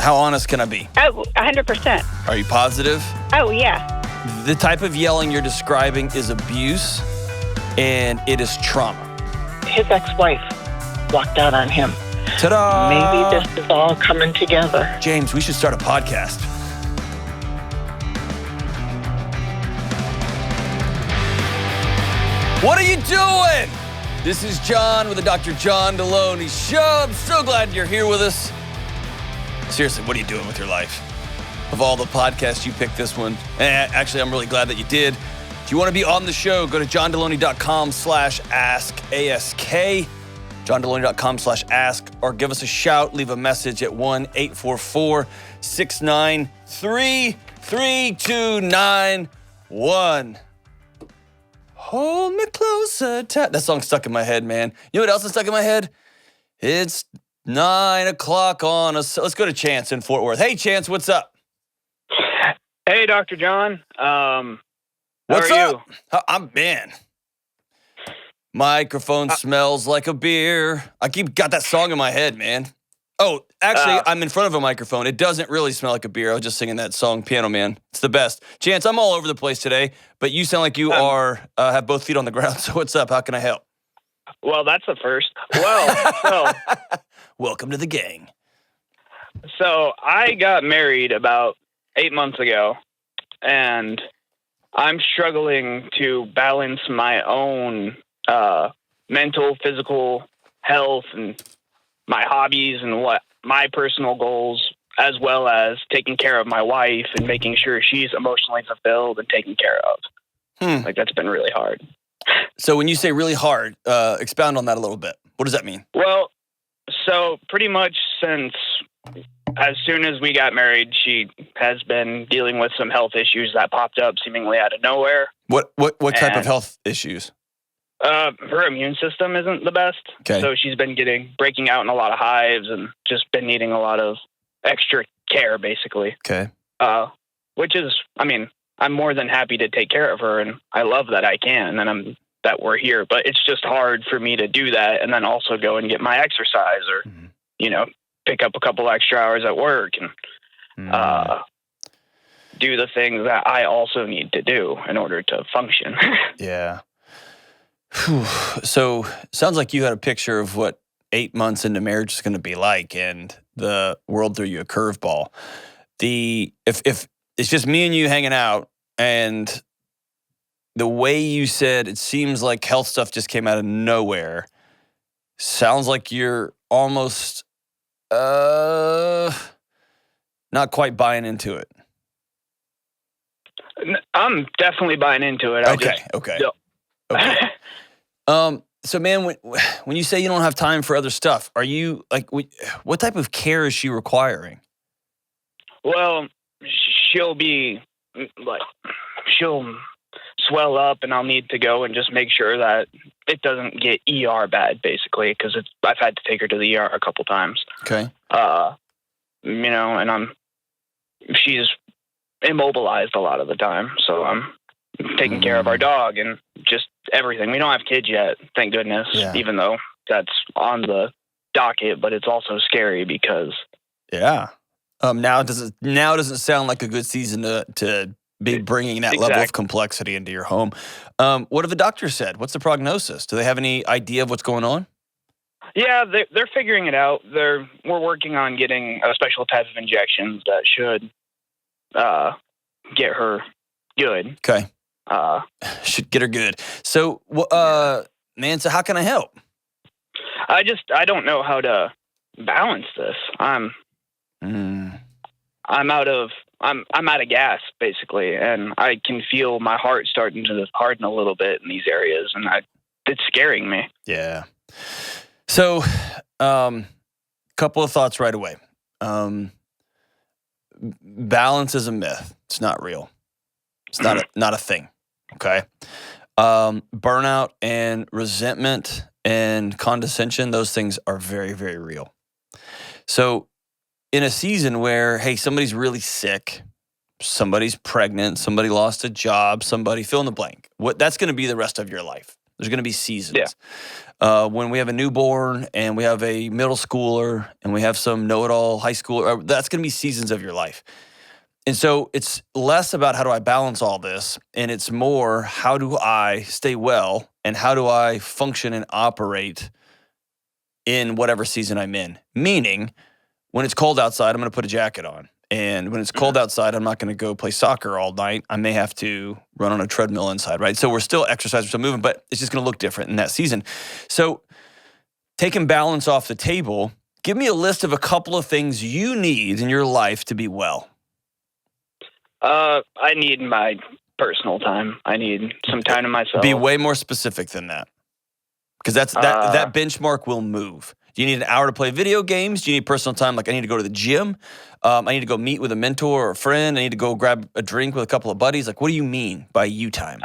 How honest can I be? Oh, 100%. Are you positive? Oh, yeah. The type of yelling you're describing is abuse, and it is trauma. His ex-wife walked out on him. Ta-da! Maybe this is all coming together. James, we should start a podcast. What are you doing? This is John with the Dr. John Delony Show. I'm so glad you're here with us. Seriously, what are you doing with your life? Of all the podcasts, you picked this one. Actually, I'm really glad that you did. If you want to be on the show, go to johndelony.com/ask, A-S-K, johndelony.com/ask, or give us a shout, leave a message at 1-844-693-3291. Hold me closer. That song's stuck in my head, man. You know what else is stuck in my head? It's 9 o'clock on us. Let's go to Chance in Fort Worth. Hey, Chance, what's up? Hey, Dr. John. What's how are up? I'm man. Microphone smells like a beer. I got that song in my head, man. Oh, actually, I'm in front of a microphone. It doesn't really smell like a beer. I was just singing that song, Piano Man. It's the best. Chance, I'm all over the place today, but you sound like you have both feet on the ground. So what's up? How can I help? Well, that's the first. Well, Welcome to the gang. so I got married about 8 months ago, and I'm struggling to balance my own mental, physical health and my hobbies and what my personal goals, as well as taking care of my wife and making sure she's emotionally fulfilled and taken care of. Like, that's been really hard. So when you say really hard, expound on that a little bit. What does that mean? Well, so pretty much since as soon as we got married, she has been dealing with some health issues that popped up seemingly out of nowhere. What type of health issues? Her immune system isn't the best. Okay. So she's been breaking out in a lot of hives and just been needing a lot of extra care, basically. Okay. Which is, I mean, I'm more than happy to take care of her, and I love that I can, and that we're here. But it's just hard for me to do that and then also go and get my exercise or, pick up a couple extra hours at work and do the things that I also need to do in order to function. Yeah. Whew. So sounds like you had a picture of what 8 months into marriage is going to be like, and the world threw you a curveball. If it's just me and you hanging out, and the way you said it seems like health stuff just came out of nowhere, sounds like you're almost not quite buying into it. I'm definitely buying into it. Okay. So man, when you say you don't have time for other stuff, are you like, what type of care is she requiring? Well, she'll swell up, and I'll need to go and just make sure that it doesn't get ER bad, basically, because I've had to take her to the ER a couple times. Okay. And she's immobilized a lot of the time, so I'm taking care of our dog and just everything. We don't have kids yet, thank goodness, even though that's on the docket, but it's also scary because... Yeah. Now it doesn't sound like a good season to be bringing that level of complexity into your home. What have the doctors said? What's the prognosis? Do they have any idea of what's going on? Yeah, they're figuring it out. We're working on getting a special type of injections that should get her good. Okay. Should get her good. So, man, so how can I help? I don't know how to balance this. I'm out of gas, basically, and I can feel my heart starting to harden a little bit in these areas, and it's scaring me. Yeah. So, couple of thoughts right away. Balance is a myth. It's not real. It's not a thing. Okay. Burnout and resentment and condescension, those things are very, very real. So in a season where, hey, somebody's really sick, somebody's pregnant, somebody lost a job, somebody fill in the blank, that's going to be the rest of your life. There's going to be seasons. Yeah. When we have a newborn and we have a middle schooler and we have some know-it-all high schooler, that's going to be seasons of your life. And so it's less about how do I balance all this, and it's more how do I stay well and how do I function and operate in whatever season I'm in. Meaning, when it's cold outside, I'm going to put a jacket on. And when it's cold outside, I'm not going to go play soccer all night. I may have to run on a treadmill inside, right? So we're still exercising, we're still moving, but it's just going to look different in that season. So taking balance off the table, give me a list of a couple of things you need in your life to be well. I need my personal time. I need some time to myself. Be way more specific than that. Because that benchmark will move. Do you need an hour to play video games? Do you need personal time? Like I need to go to the gym. I need to go meet with a mentor or a friend. I need to go grab a drink with a couple of buddies. Like, what do you mean by you time?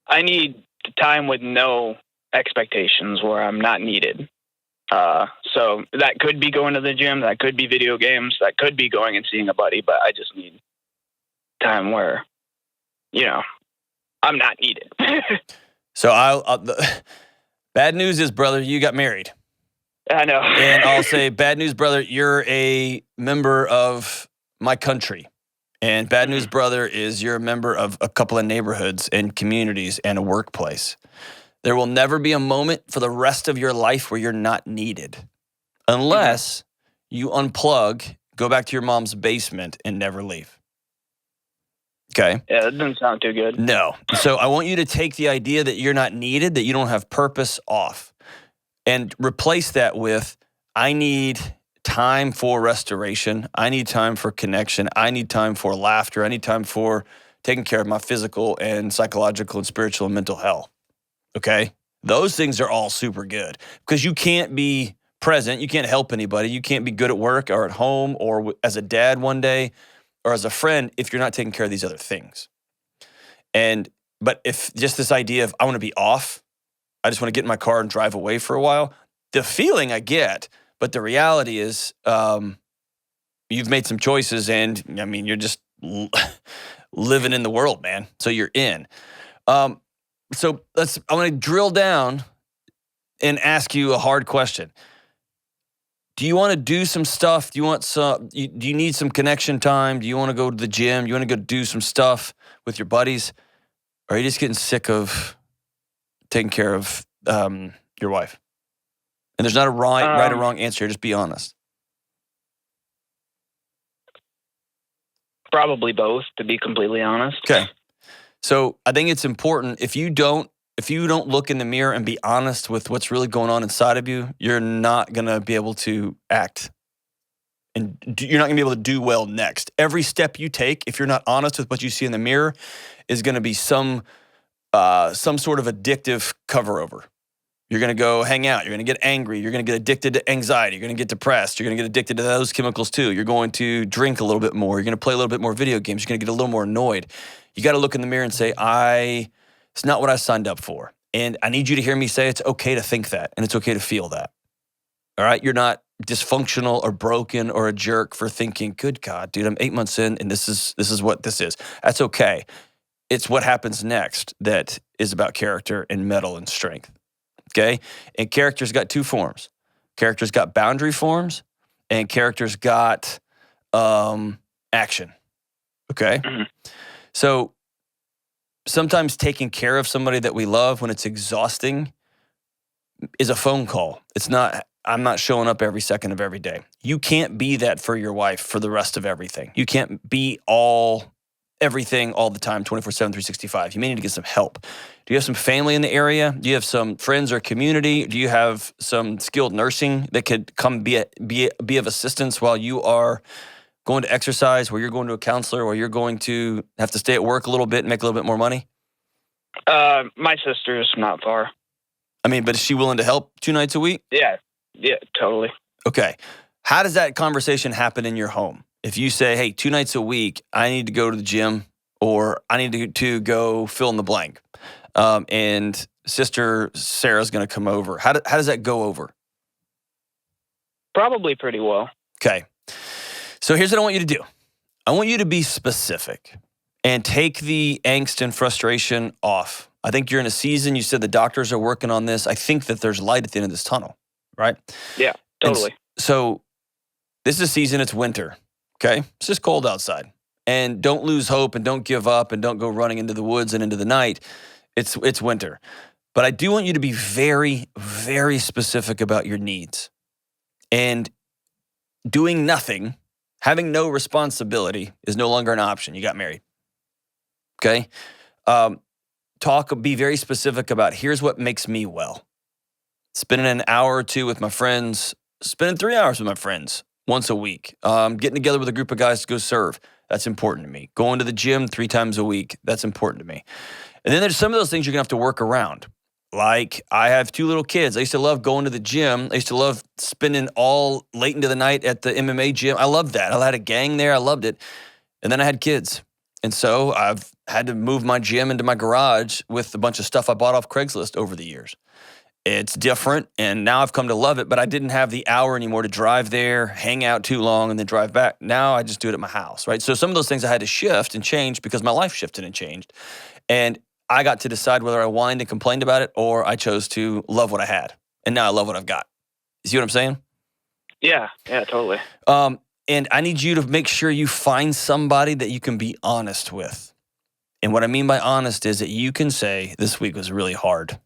I need time with no expectations where I'm not needed. So that could be going to the gym. That could be video games. That could be going and seeing a buddy. But I just need time where, I'm not needed. So bad news is, brother, you got married. I know. And I'll say, bad news, brother, you're a member of my country. And bad news, brother, is you're a member of a couple of neighborhoods and communities and a workplace. There will never be a moment for the rest of your life where you're not needed unless you unplug, go back to your mom's basement, and never leave. Okay? Yeah, that doesn't sound too good. No. So I want you to take the idea that you're not needed, that you don't have purpose off, and replace that with, I need time for restoration. I need time for connection. I need time for laughter. I need time for taking care of my physical and psychological and spiritual and mental health. Okay? Those things are all super good because you can't be present. You can't help anybody. You can't be good at work or at home or as a dad one day or as a friend if you're not taking care of these other things. But if just this idea of I want to be off, I just want to get in my car and drive away for a while, the feeling I get, but the reality is you've made some choices and, I mean, you're just living in the world, man. So you're in. So I want to drill down and ask you a hard question. Do you want to do some stuff? Do you need some connection time? Do you want to go to the gym? Do you want to go do some stuff with your buddies? Or are you just getting sick of taking care of your wife? And there's not a right or wrong answer. Just be honest. Probably both, to be completely honest. Okay. So I think it's important if you don't look in the mirror and be honest with what's really going on inside of you, you're not going to be able to act. And you're not going to be able to do well next. Every step you take, if you're not honest with what you see in the mirror, is going to be some sort of addictive cover-over. You're going to go hang out. You're going to get angry. You're going to get addicted to anxiety. You're going to get depressed. You're going to get addicted to those chemicals too. You're going to drink a little bit more. You're going to play a little bit more video games. You're going to get a little more annoyed. You got to look in the mirror and say, it's not what I signed up for. And I need you to hear me say it's okay to think that, and it's okay to feel that. All right? You're not dysfunctional or broken or a jerk for thinking, good God, dude, I'm 8 months in, and this is what this is. That's okay. It's what happens next that is about character and mettle and strength. Okay? And character's got two forms. Character's got boundary forms, and character's got action. Okay? Mm-hmm. So sometimes taking care of somebody that we love when it's exhausting is a phone call. I'm not showing up every second of every day. You can't be that for your wife for the rest of everything. You can't be everything all the time, 24/7, 365. You may need to get some help. Do you have some family in the area? Do you have some friends or community? Do you have some skilled nursing that could come be of assistance while you are going to exercise, where you're going to a counselor, where you're going to have to stay at work a little bit and make a little bit more money? My sister's not far. I mean, but is she willing to help 2 nights a week? Yeah, totally. Okay. How does that conversation happen in your home? If you say, hey, 2 nights a week, I need to go to the gym or I need to go fill in the blank, and Sister Sarah's going to come over. How does that go over? Probably pretty well. Okay. So here's what I want you to do. I want you to be specific and take the angst and frustration off I think you're in a season, you said the doctors are working on this. I think that there's light at the end of this tunnel, right? Yeah, totally. So this is a season, it's winter, okay? It's just cold outside. And don't lose hope and don't give up and don't go running into the woods and into the night. It's winter. But I do want you to be very, very specific about your needs. And doing nothing, having no responsibility is no longer an option. You got married, okay? Be very specific about here's what makes me well. Spending an hour or two with my friends, spending 3 hours with my friends once a week, getting together with a group of guys to go serve. That's important to me. Going to the gym 3 times a week. That's important to me. And then there's some of those things you're going to have to work around. Like I have 2 little kids. I used to love going to the gym. I used to love spending all late into the night at the MMA gym. I loved that. I had a gang there. I loved it. And then I had kids. And so I've had to move my gym into my garage with a bunch of stuff I bought off Craigslist over the years. It's different, and now I've come to love it, but I didn't have the hour anymore to drive there, hang out too long, and then drive back. Now I just do it at my house, right? So some of those things I had to shift and change because my life shifted and changed. And I got to decide whether I whined and complained about it or I chose to love what I had. And now I love what I've got. You see what I'm saying? Yeah, totally. And I need you to make sure you find somebody that you can be honest with. And what I mean by honest is that you can say, this week was really hard.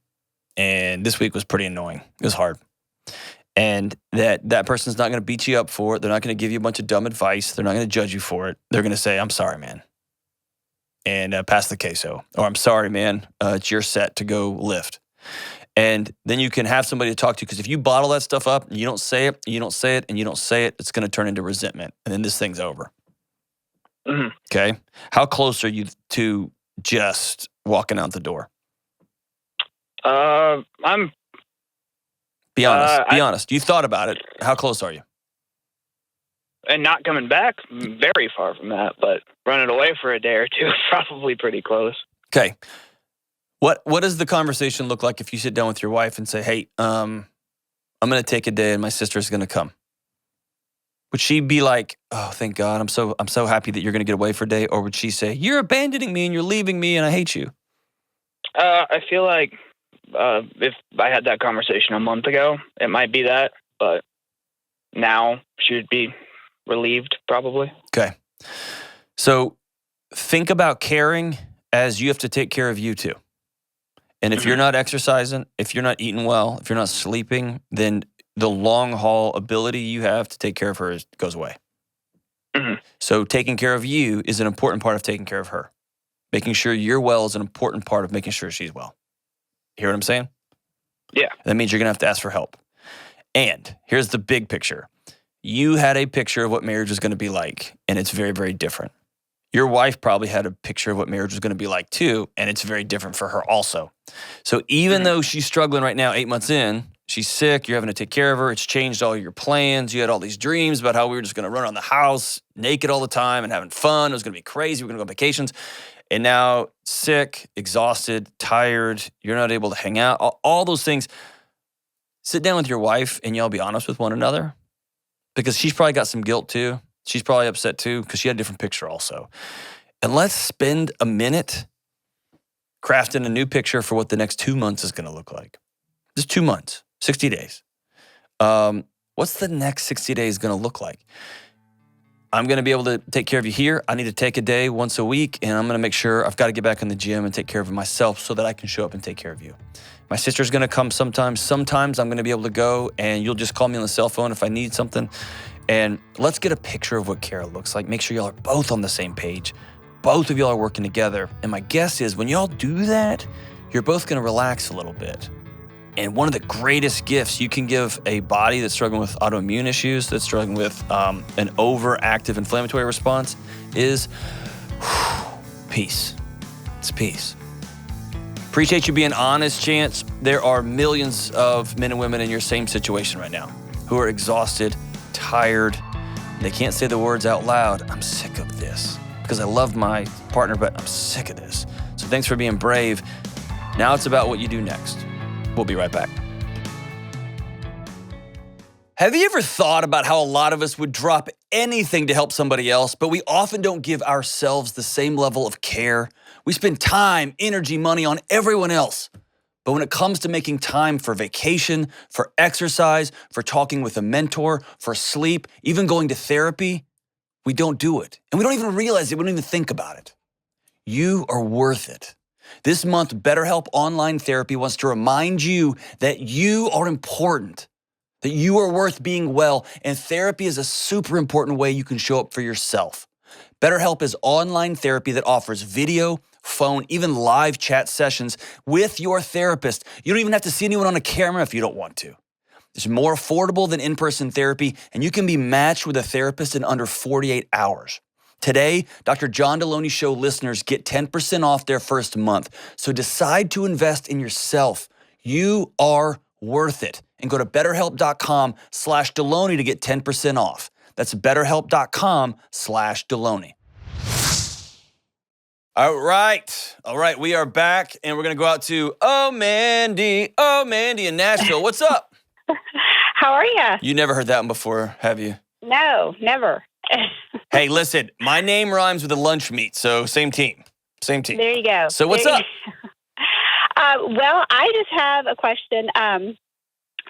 And this week was pretty annoying. It was hard. And that person's not going to beat you up for it. They're not going to give you a bunch of dumb advice. They're not going to judge you for it. They're going to say, I'm sorry, man. And pass the queso. Or I'm sorry, man. It's your set to go lift. And then you can have somebody to talk to. Because if you bottle that stuff up, and you don't say it, and you don't say it, and you don't say it, it's going to turn into resentment. And then this thing's over. Mm-hmm. Okay? How close are you to just walking out the door? I'm. Be honest. Be honest. You thought about it. How close are you? And not coming back, very far from that. But running away for a day or two, probably pretty close. Okay. What does the conversation look like if you sit down with your wife and say, "Hey, I'm going to take a day, and my sister's going to come"? Would she be like, "Oh, thank God, I'm so happy that you're going to get away for a day," or would she say, "You're abandoning me and you're leaving me and I hate you"? I feel like if I had that conversation a month ago, it might be that, but now she would be relieved, probably. Okay. So think about caring as you have to take care of you too. And if you're not exercising, if you're not eating well, if you're not sleeping, then the long haul ability you have to take care of her goes away. Mm-hmm. So taking care of you is an important part of taking care of her. Making sure you're well is an important part of making sure she's well. You hear what I'm saying? Yeah. That means you're going to have to ask for help. And here's the big picture. You had a picture of what marriage was going to be like, and it's very, very different. Your wife probably had a picture of what marriage was going to be like too, and it's very different for her also. So even though she's struggling right now, 8 months in, she's sick, you're having to take care of her, it's changed all your plans, you had all these dreams about how we were just going to run around the house naked all the time and having fun, it was going to be crazy, we're going to go on vacations. And now sick, exhausted, tired, you're not able to hang out, all those things. Sit down with your wife and y'all be honest with one another because she's probably got some guilt too. She's probably upset too because she had a different picture also. And let's spend a minute crafting a new picture for what the next 2 months is going to look like. Just 2 months, 60 days. What's the next 60 days going to look like? I'm going to be able to take care of you here. I need to take a day once a week, and I'm going to make sure I've got to get back in the gym and take care of myself so that I can show up and take care of you. My sister's going to come sometimes. Sometimes I'm going to be able to go, and you'll just call me on the cell phone if I need something. And let's get a picture of what care looks like. Make sure y'all are both on the same page. Both of y'all are working together. And my guess is when y'all do that, you're both going to relax a little bit. And one of the greatest gifts you can give a body that's struggling with autoimmune issues, that's struggling with an overactive inflammatory response, is peace. It's peace. Appreciate you being honest, Chance. There are millions of men and women in your same situation right now who are exhausted, tired. They can't say the words out loud. I'm sick of this because I love my partner, but I'm sick of this. So thanks for being brave. Now it's about what you do next. We'll be right back. Have you ever thought about how a lot of us would drop anything to help somebody else, but we often don't give ourselves the same level of care? We spend time, energy, money on everyone else. But when it comes to making time for vacation, for exercise, for talking with a mentor, for sleep, even going to therapy, we don't do it. And we don't even realize it. We don't even think about it. You are worth it. This month, BetterHelp Online Therapy wants to remind you that you are important, that you are worth being well, and therapy is a super important way you can show up for yourself. BetterHelp is online therapy that offers video, phone, even live chat sessions with your therapist. You don't even have to see anyone on a camera if you don't want to. It's more affordable than in-person therapy, and you can be matched with a therapist in under 48 hours. Today, Dr. John Delony Show listeners get 10% off their first month. So decide to invest in yourself. You are worth it. And go to betterhelp.com/Delony to get 10% off. That's betterhelp.com/Delony. All right. We are back, and we're going to go out to Mandy in Nashville. What's up? How are you? You never heard that one before, have you? No, never. Hey, listen, my name rhymes with a lunch meat, so same team. There you go. So what's up? Well, I just have a question.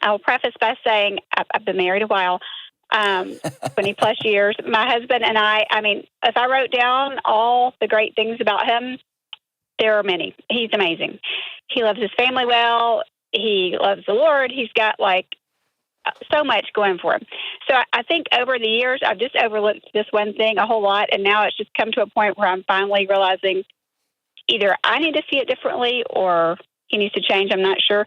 I'll preface by saying I've been married a while, 20 plus years. My husband and I mean, if I wrote down all the great things about him, there are many. He's amazing. He loves his family well. He loves the Lord. He's got so much going for him. So I think over the years, I've just overlooked this one thing a whole lot. And now it's just come to a point where I'm finally realizing either I need to see it differently or he needs to change. I'm not sure.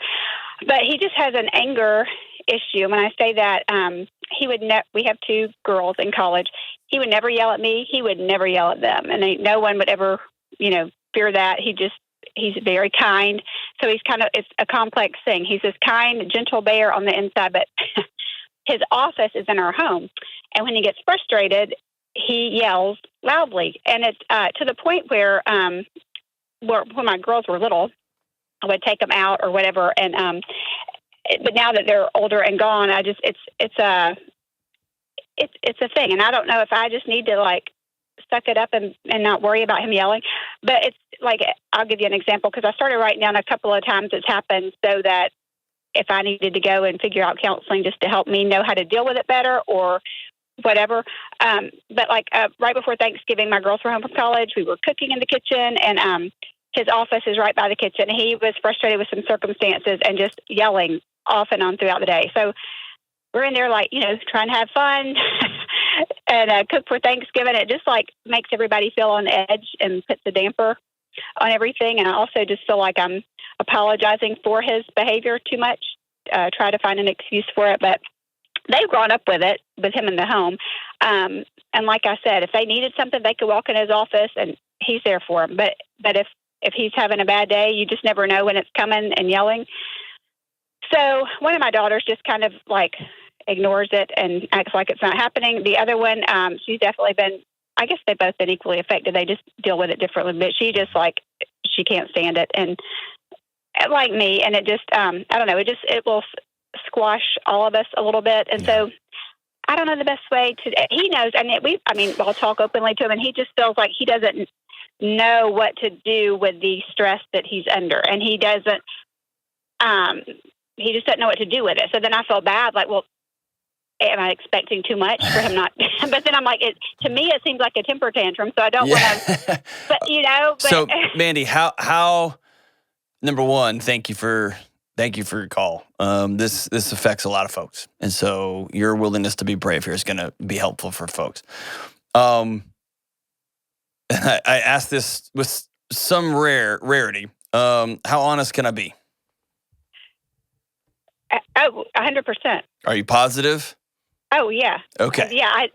But he just has an anger issue. When I say that, he would we have two girls in college. He would never yell at me. He would never yell at them. And no one would ever, fear that. He's very kind. So it's a complex thing. He's this kind, gentle bear on the inside, but his office is in our home. And when he gets frustrated, he yells loudly. And it's to the point where when my girls were little, I would take them out or whatever. And but now that they're older and gone, it's a thing. And I don't know if I just need to suck it up and not worry about him yelling. But it's I'll give you an example because I started writing down a couple of times it's happened so that if I needed to go and figure out counseling just to help me know how to deal with it better or whatever. But right before Thanksgiving, my girls were home from college. We were cooking in the kitchen and his office is right by the kitchen. He was frustrated with some circumstances and just yelling off and on throughout the day. So we're in there trying to have fun and cook for Thanksgiving. It just makes everybody feel on edge and puts a damper on everything. And I also just feel like I'm apologizing for his behavior too much, try to find an excuse for it. But they've grown up with it, with him in the home. And like I said, if they needed something, they could walk in his office and he's there for them. But if he's having a bad day, you just never know when it's coming and yelling. So one of my daughters just kind of ignores it and acts like it's not happening. The other one, she's definitely been, I guess they've both been equally affected. They just deal with it differently, but she just she can't stand it. And like me, and it just, I don't know, it will squash all of us a little bit. And so I don't know the best way he knows. And I'll talk openly to him and he just feels like he doesn't know what to do with the stress that he's under. And he just doesn't know what to do with it. So then I feel bad, am I expecting too much for him not? But then I'm to me, it seems like a temper tantrum. So I don't want to, but. So Mandy, how, number one, thank you for your call. This affects a lot of folks. And so your willingness to be brave here is going to be helpful for folks. I asked this with some rarity. How honest can I be? 100%. Are you positive? Oh, yeah. Okay. Yeah,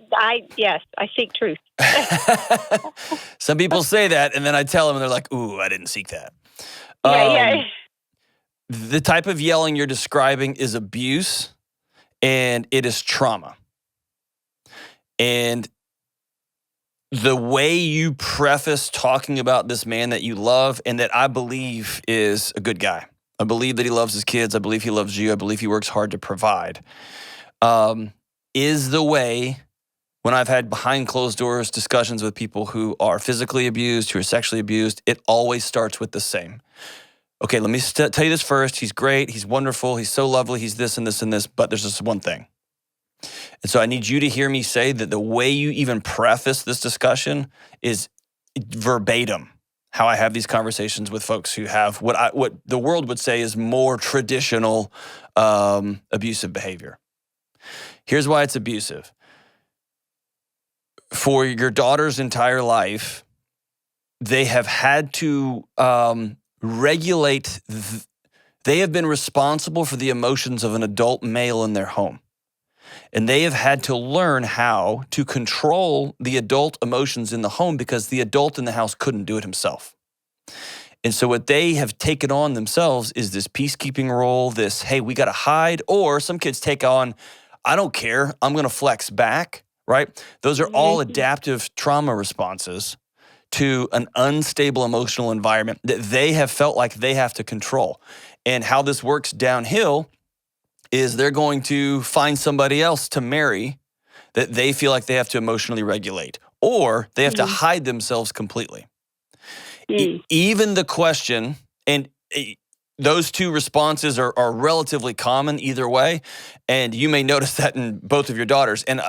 yes, I seek truth. Some people say that, and then I tell them, and they're like, ooh, I didn't seek that. Yeah. The type of yelling you're describing is abuse, and it is trauma. And the way you preface talking about this man that you love and that I believe is a good guy. I believe that he loves his kids. I believe he loves you. I believe he works hard to provide. is the way when I've had behind closed doors discussions with people who are physically abused, who are sexually abused, it always starts with the same. Okay, let me tell you this first. He's great. He's wonderful. He's so lovely. He's this and this and this, but there's just one thing. And so I need you to hear me say that the way you even preface this discussion is verbatim how I have these conversations with folks who have what the world would say is more traditional abusive behavior. Here's why it's abusive. For your daughter's entire life, they have had to regulate. They have been responsible for the emotions of an adult male in their home. And they have had to learn how to control the adult emotions in the home because the adult in the house couldn't do it himself. And so what they have taken on themselves is this peacekeeping role, this, hey, we got to hide, or some kids take on, I don't care, I'm going to flex back, right? Those are all adaptive trauma responses to an unstable emotional environment that they have felt like they have to control. And how this works downhill is they're going to find somebody else to marry that they feel like they have to emotionally regulate, or they have to hide themselves completely. Even the question, and those two responses are relatively common either way, and you may notice that in both of your daughters. And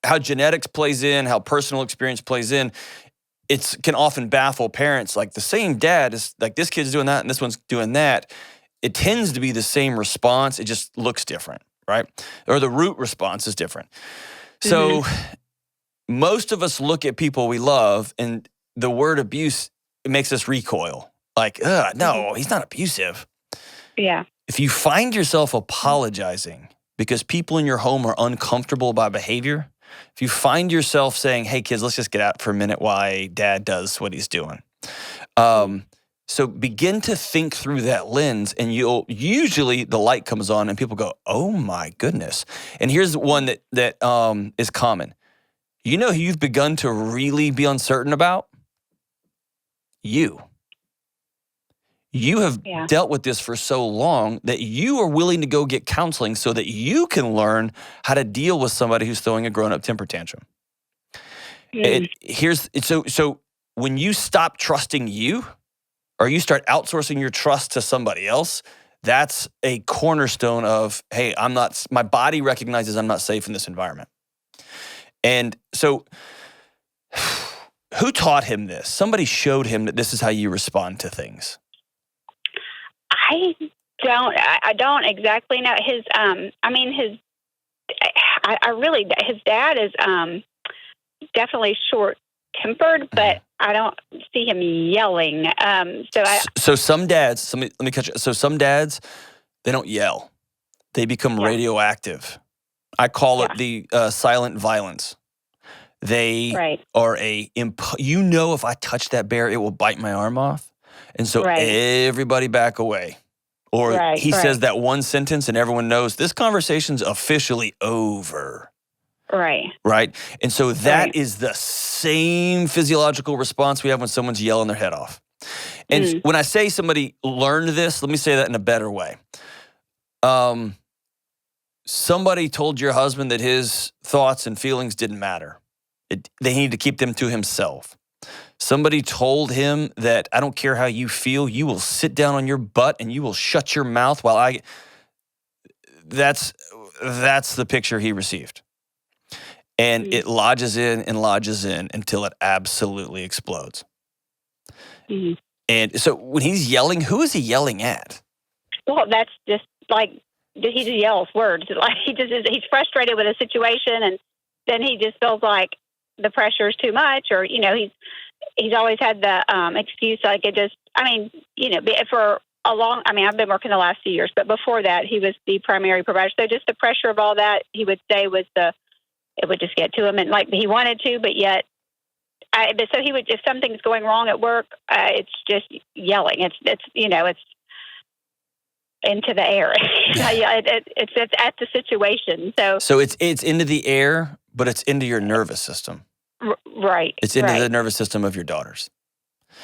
how genetics plays in, how personal experience plays in, it can often baffle parents. Like the same dad is like, this kid's doing that and this one's doing that. It tends to be the same response. It just looks different, right? Or the root response is different. So most of us look at people we love, and the word abuse, it makes us recoil. Like, no, he's not abusive. Yeah. If you find yourself apologizing because people in your home are uncomfortable by behavior, if you find yourself saying, hey, kids, let's just get out for a minute while dad does what he's doing. So begin to think through that lens, and usually the light comes on and people go, oh my goodness. And here's one that is common. You know who you've begun to really be uncertain about? You. You have dealt with this for so long that you are willing to go get counseling so that you can learn how to deal with somebody who's throwing a grown-up temper tantrum. So when you stop trusting you, or you start outsourcing your trust to somebody else, that's a cornerstone of, hey, my body recognizes I'm not safe in this environment. And so who taught him this? Somebody showed him that this is how you respond to things. I don't exactly know. His dad is definitely short-tempered, but I don't see him yelling. So some dads, let me catch you. So some dads, they don't yell. They become radioactive. I call it the silent violence. They are if I touch that bear, it will bite my arm off. And so everybody back away. Or he says that one sentence and everyone knows this conversation's officially over. Right. And so that is the same physiological response we have when someone's yelling their head off. And when I say somebody learned this, let me say that in a better way. Somebody told your husband that his thoughts and feelings didn't matter. They needed to keep them to himself. Somebody told him that I don't care how you feel, you will sit down on your butt and you will shut your mouth while that's the picture he received. And it lodges in until it absolutely explodes. And so when he's yelling, who is he yelling at? Well, that's just like, he just yells words. Like he's frustrated with a situation, and then he just feels like the pressure is too much, or, he's always had the excuse, like for a long, I've been working the last few years, but before that, he was the primary provider. So just the pressure of all that, he would say it would just get to him, and like he wanted to, but yet, so he would, if something's going wrong at work, it's just yelling. It's into the air. It's at the situation. So it's into the air, but it's into your nervous system. Right. It's into the nervous system of your daughters.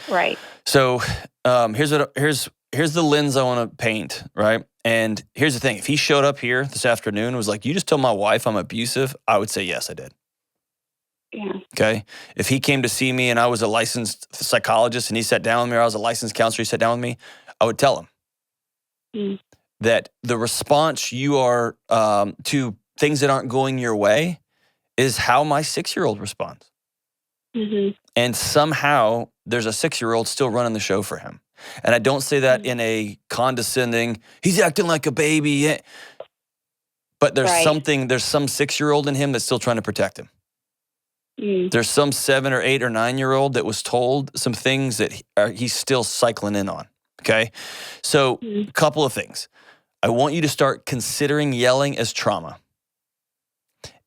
Right. So here's here's the lens I want to paint, right? And here's the thing. If he showed up here this afternoon and was like, you just told my wife I'm abusive, I would say, yes, I did. Yeah. Okay. If he came to see me and I was a licensed psychologist and he sat down with me, or I was a licensed counselor, he sat down with me, I would tell him that the response you are to things that aren't going your way is how my 6-year-old responds. And somehow there's a 6-year-old still running the show for him. And I don't say that in a condescending, he's acting like a baby. But there's some 6-year-old in him that's still trying to protect him. There's some 7 or 8 or 9-year-old that was told some things that he's still cycling in on. Okay. So a couple of things. I want you to start considering yelling as trauma.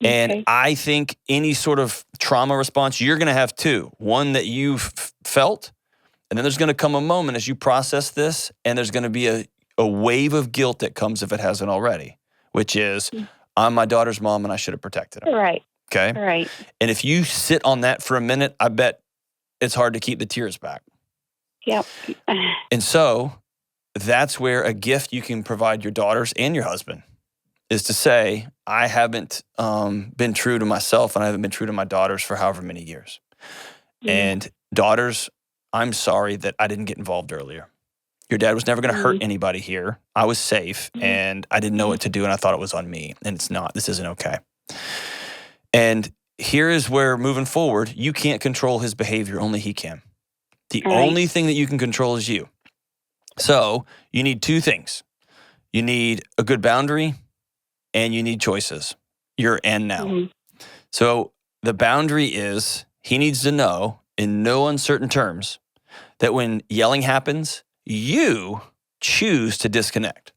And I think any sort of trauma response, you're going to have two. One that you've felt, and then there's going to come a moment as you process this, and there's going to be a wave of guilt that comes if it hasn't already, which is, I'm my daughter's mom and I should have protected her. Right. Okay? Right. And if you sit on that for a minute, I bet it's hard to keep the tears back. Yep. And so that's where a gift you can provide your daughters and your husband is to say, I haven't been true to myself and I haven't been true to my daughters for however many years. And daughters, I'm sorry that I didn't get involved earlier. Your dad was never going to hurt anybody here. I was safe and I didn't know what to do and I thought it was on me. And it's not. This isn't okay. And here is where, moving forward, you can't control his behavior. Only he can. The only thing that you can control is you. So you need two things. You need a good boundary and you need choices. Your and now. So the boundary is he needs to know in no uncertain terms that when yelling happens, you choose to disconnect.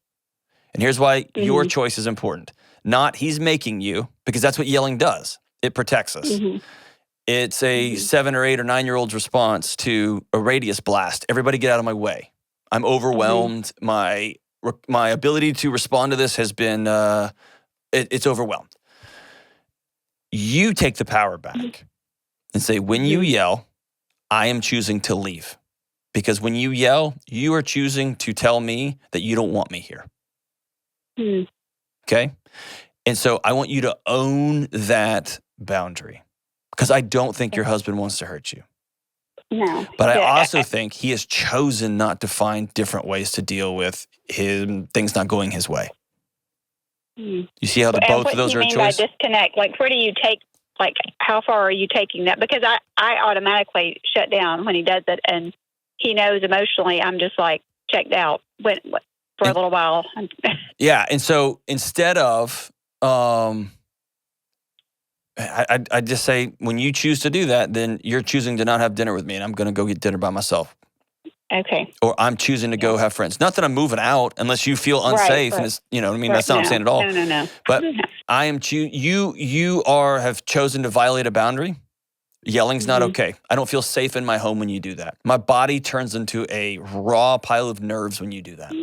And here's why your choice is important. Not he's making you, because that's what yelling does. It protects us. It's a 7 or 8 or 9-year-old's response to a radius blast. Everybody get out of my way. I'm overwhelmed. My ability to respond to this has been, it's overwhelmed. You take the power back and say, when you yell, I am choosing to leave. Because when you yell, you are choosing to tell me that you don't want me here. Okay? And so I want you to own that boundary. Because I don't think your husband wants to hurt you. No. But I also think he has chosen not to find different ways to deal with things not going his way. You see how both of those are a choice? What do you mean by disconnect? Like, where do you take, like, how far are you taking that? Because I automatically shut down when he does it, and he knows emotionally I'm just, like, checked out for a little while. Yeah, and so instead of... I just say, when you choose to do that, then you're choosing to not have dinner with me, and I'm going to go get dinner by myself. Okay. Or I'm choosing to go have friends. Not that I'm moving out unless you feel unsafe, and it's, you know what I mean? That's not what I'm saying at all. No. But I am you have chosen to violate a boundary. Yelling's not okay. I don't feel safe in my home when you do that. My body turns into a raw pile of nerves when you do that.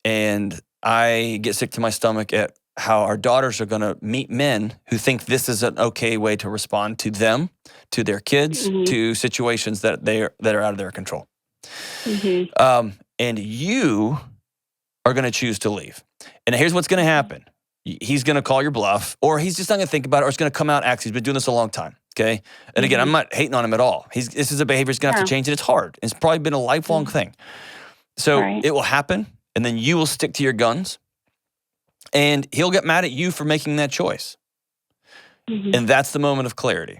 And I get sick to my stomach at how our daughters are going to meet men who think this is an okay way to respond to them, to their kids, to situations that are out of their control. And you are going to choose to leave. And here's what's going to happen. He's going to call your bluff, or he's just not going to think about it, or it's going to come out actually. He's been doing this a long time, okay? And again, I'm not hating on him at all. This is a behavior he's going to have to change, and it's hard. It's probably been a lifelong thing. So it will happen, and then you will stick to your guns. And he'll get mad at you for making that choice. And that's the moment of clarity.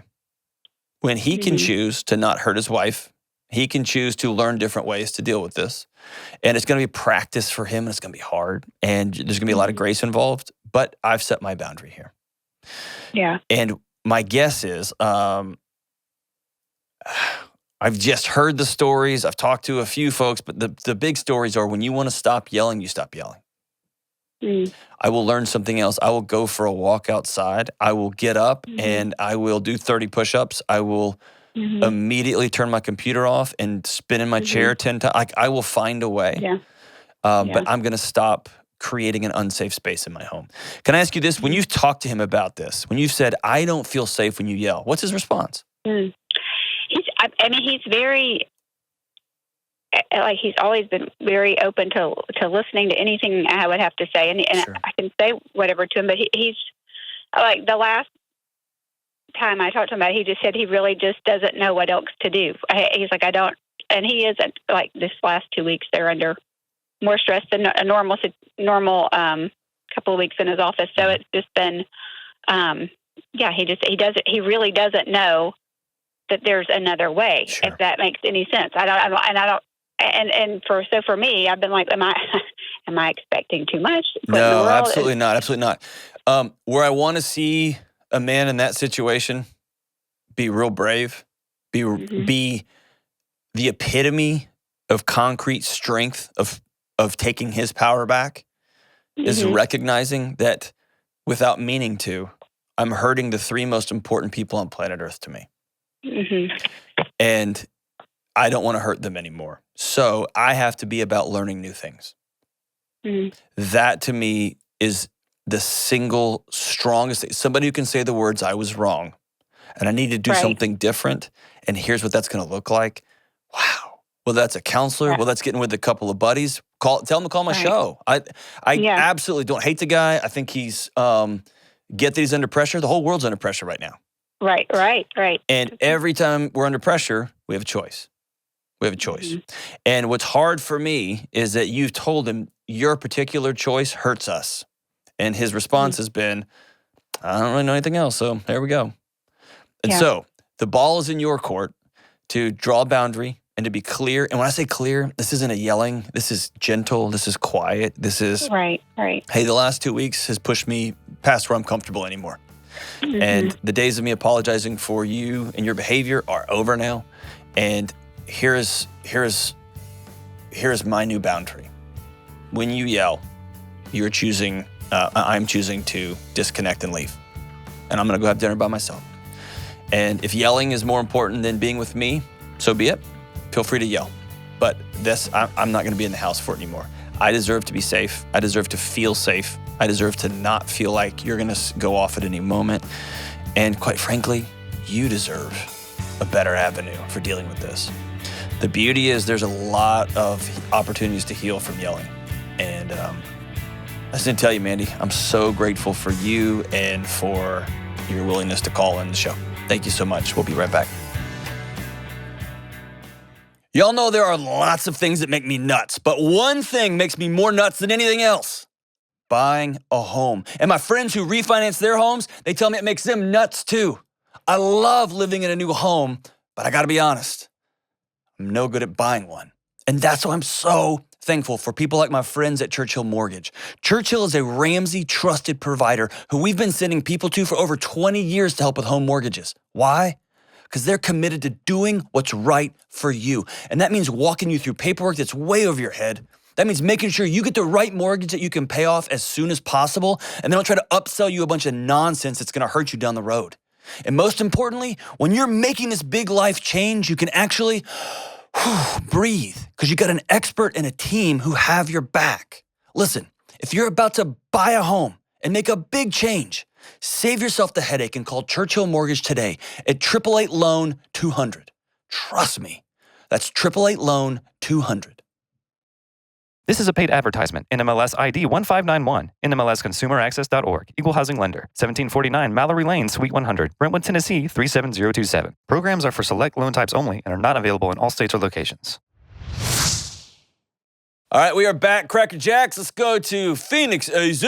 When he can choose to not hurt his wife, he can choose to learn different ways to deal with this. And it's going to be practice for him, and it's going to be hard. And there's going to be a lot of grace involved. But I've set my boundary here. Yeah. And my guess is, I've just heard the stories. I've talked to a few folks. But the big stories are, when you want to stop yelling, you stop yelling. I will learn something else. I will go for a walk outside. I will get up and I will do 30 push-ups. I will immediately turn my computer off and spin in my chair 10 times. Like, I will find a way. But I'm going to stop creating an unsafe space in my home. Can I ask you this? When you've talked to him about this, when you've said, I don't feel safe when you yell, what's his response? He's very... like he's always been very open to listening to anything I would have to say, and Sure. I can say whatever to him. But he's like the last time I talked to him about it, he just said he really just doesn't know what else to do. He's like, I don't, and he isn't. Like this last 2 weeks, they're under more stress than a normal couple of weeks in his office. So it's just been, he really doesn't know that there's another way. Sure. If that makes any sense. For me, I've been like, am I expecting too much? No, absolutely not. Absolutely not. Where I want to see a man in that situation be real brave, be the epitome of concrete strength of taking his power back, is recognizing that without meaning to, I'm hurting the 3 most important people on planet Earth to me. And I don't want to hurt them anymore. So I have to be about learning new things. That to me is the single strongest thing. Somebody who can say the words, I was wrong, and I need to do something different, and here's what that's going to look like. Wow. Well, that's a counselor. Well, that's getting with a couple of buddies. Tell him to call my show. I absolutely don't hate the guy. I think he's, get that he's under pressure. The whole world's under pressure right now. Right. And every time we're under pressure, we have a choice. And what's hard for me is that you've told him your particular choice hurts us. And his response has been, I don't really know anything else, so there we go. And so the ball is in your court to draw a boundary and to be clear. And when I say clear, this isn't a yelling. This is gentle. This is quiet. This is, right. Hey, the last 2 weeks has pushed me past where I'm comfortable anymore. And the days of me apologizing for you and your behavior are over now. And here's my new boundary. When you yell, I'm choosing to disconnect and leave. And I'm going to go have dinner by myself. And if yelling is more important than being with me, so be it. Feel free to yell. But I'm not going to be in the house for it anymore. I deserve to be safe. I deserve to feel safe. I deserve to not feel like you're going to go off at any moment. And quite frankly, you deserve a better avenue for dealing with this. The beauty is there's a lot of opportunities to heal from yelling. And I just didn't tell you, Mandy, I'm so grateful for you and for your willingness to call in the show. Thank you so much. We'll be right back. Y'all know there are lots of things that make me nuts, but one thing makes me more nuts than anything else: buying a home. And my friends who refinance their homes, they tell me it makes them nuts too. I love living in a new home, but I gotta be honest, I'm no good at buying one. And that's why I'm so thankful for people like my friends at Churchill Mortgage. Churchill is a Ramsey trusted provider who we've been sending people to for over 20 years to help with home mortgages. Why? Because they're committed to doing what's right for you. And that means walking you through paperwork that's way over your head. That means making sure you get the right mortgage that you can pay off as soon as possible, and they don't try to upsell you a bunch of nonsense that's gonna hurt you down the road. And most importantly, when you're making this big life change, you can actually breathe, because you got an expert and a team who have your back. Listen, if you're about to buy a home and make a big change, save yourself the headache and call Churchill Mortgage today at 888-LOAN-200. Trust me, that's 888-LOAN-200. This is a paid advertisement. NMLS ID 1591. NMLSConsumerAccess.org. Equal Housing Lender. 1749 Mallory Lane, Suite 100. Brentwood, Tennessee 37027. Programs are for select loan types only and are not available in all states or locations. All right, we are back, Cracker Jacks. Let's go to Phoenix, AZ,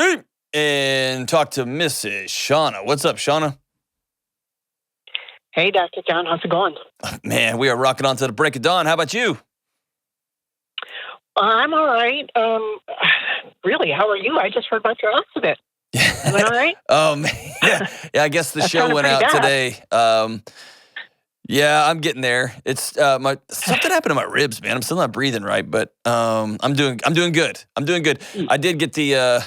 and talk to Mrs. Shauna. What's up, Shauna? Hey, Dr. John, how's it going? Man, we are rocking on to the break of dawn. How about you? I'm all right. Really, how are you? I just heard about your accident. Am I all right? Oh, man. Yeah, I guess the show went out today. Yeah, I'm getting there. It's something happened to my ribs, man. I'm still not breathing right, but I'm doing good. I'm doing good. I did get the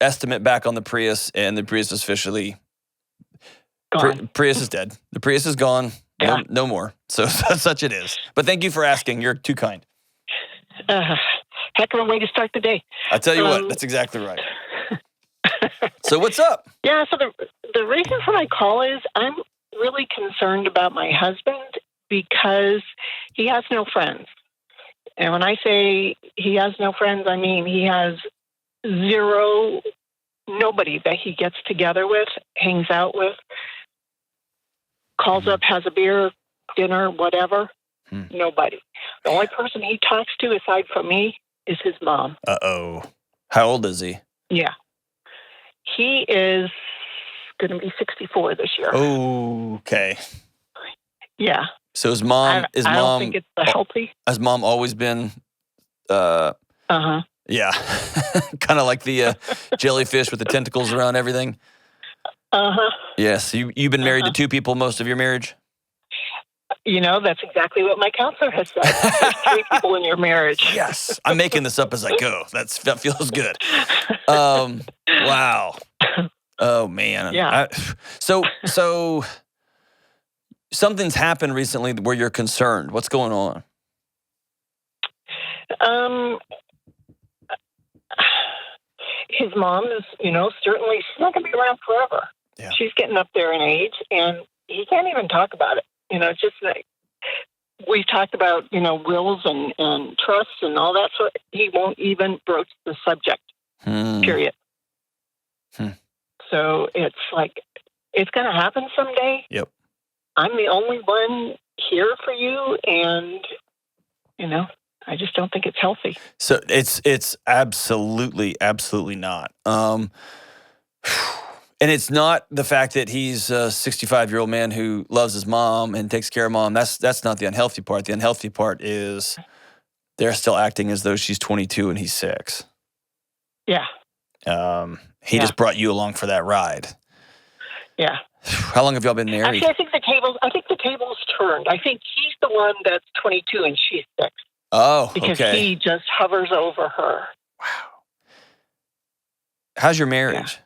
estimate back on the Prius, and the Prius is officially Gone. Prius is dead. The Prius is gone. Yeah. No more. So such it is. But thank you for asking. You're too kind. Heck of a way to start the day. I tell you what, that's exactly right. So what's up? Yeah, so the reason for my call is I'm really concerned about my husband because he has no friends. And when I say he has no friends, I mean he has zero, nobody that he gets together with, hangs out with, calls up, has a beer, dinner, whatever. Nobody. The only person he talks to aside from me is his mom. Uh-oh. How old is he? Yeah. He is going to be 64 this year. Oh, okay. Yeah. So his mom, I don't think it's healthy. Has mom always been, Uh-huh. yeah, kind of like the jellyfish with the tentacles around everything? Uh-huh. Yes. You've been married to two people most of your marriage? You know, that's exactly what my counselor has said. There's 3 people in your marriage. Yes. I'm making this up as I go. That feels good. Wow. Oh, man. Yeah. So something's happened recently where you're concerned. What's going on? His mom is, certainly she's not going to be around forever. Yeah. She's getting up there in age, and he can't even talk about it. It's just like we've talked about, wills and trusts and all that. So he won't even broach the subject, period. So it's like, it's going to happen someday. Yep. I'm the only one here for you. And, I just don't think it's healthy. So it's absolutely not. And it's not the fact that he's a 65-year-old man who loves his mom and takes care of mom. That's not the unhealthy part. The unhealthy part is they're still acting as though she's 22 and he's 6. Yeah. He just brought you along for that ride. Yeah. How long have y'all been married? Actually, I think the tables turned. I think he's the one that's 22 and she's 6. Oh, because okay. he just hovers over her. Wow. How's your marriage?